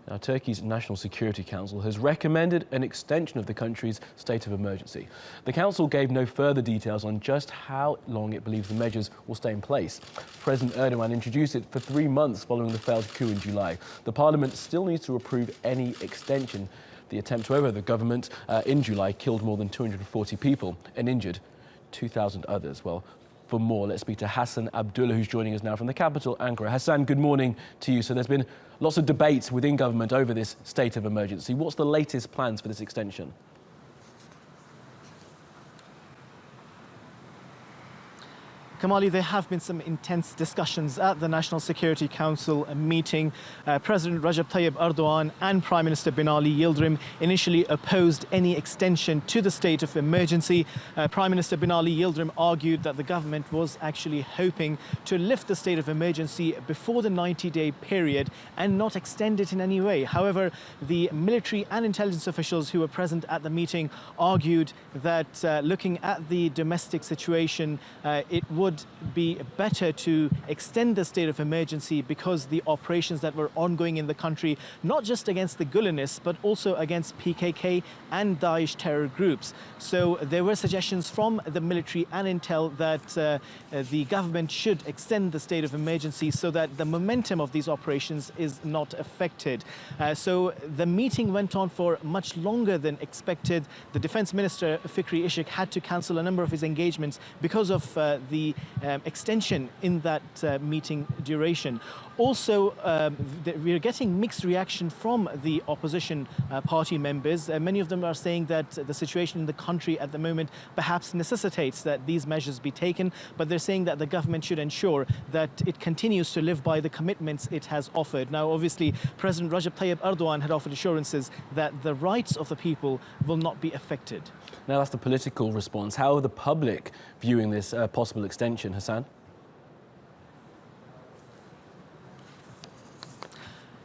Now, Turkey's National Security Council has recommended an extension of the country's state of emergency. The council gave no further details on just how long it believes the measures will stay in place. President Erdogan introduced it for 3 months following the failed coup in July. The parliament still needs to approve any extension. The attempt to overthrow the government in July killed more than 240 people and injured 2,000 others. Well, for more, let's speak to Hasan Abdullah, who's joining us now from the capital, Ankara. Hasan, good morning to you. So there's been lots of debates within government over this state of emergency. What's the latest plans for this extension? Kamali, there have been some intense discussions at the National Security Council meeting. President Recep Tayyip Erdogan and Prime Minister Binali Yildirim initially opposed any extension to the state of emergency. Prime Minister Binali Yildirim argued that the government was actually hoping to lift the state of emergency before the 90-day period and not extend it in any way. However, the military and intelligence officials who were present at the meeting argued that looking at the domestic situation, it would be better to extend the state of emergency because the operations that were ongoing in the country, not just against the Gulenists, but also against PKK and Daesh terror groups. So there were suggestions from the military and intel that the government should extend the state of emergency so that the momentum of these operations is not affected. So the meeting went on for much longer than expected. The Defense Minister, Fikri Ishik, had to cancel a number of his engagements because of the extension in that meeting duration. Also, we are getting mixed reaction from the opposition party members. Many of them are saying that the situation in the country at the moment perhaps necessitates that these measures be taken, but they're saying that the government should ensure that it continues to live by the commitments it has offered. Now, obviously, President Recep Tayyip Erdogan had offered assurances that the rights of the people will not be affected. Now, that's the political response. How are the public viewing this possible extension, Hasan?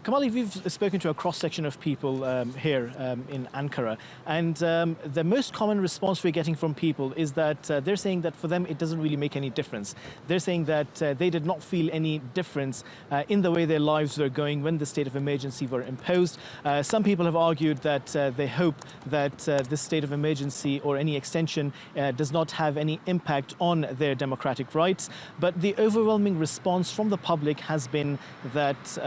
Kamali, we've spoken to a cross-section of people here in Ankara, and the most common response we're getting from people is that they're saying that for them it doesn't really make any difference. They're saying that they did not feel any difference in the way their lives were going when the state of emergency were imposed. Some people have argued that they hope that this state of emergency or any extension does not have any impact on their democratic rights, but the overwhelming response from the public has been that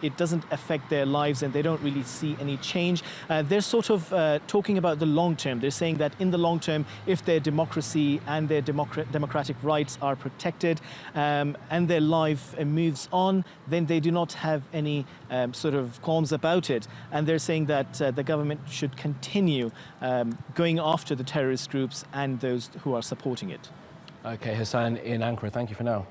it doesn't affect their lives and they don't really see any change. They're sort of talking about the long term. They're saying that in the long term, if their democracy and their democratic rights are protected and their life moves on, then they do not have any sort of qualms about it. And they're saying that the government should continue going after the terrorist groups and those who are supporting it. Okay, Hasan in Ankara, thank you for now.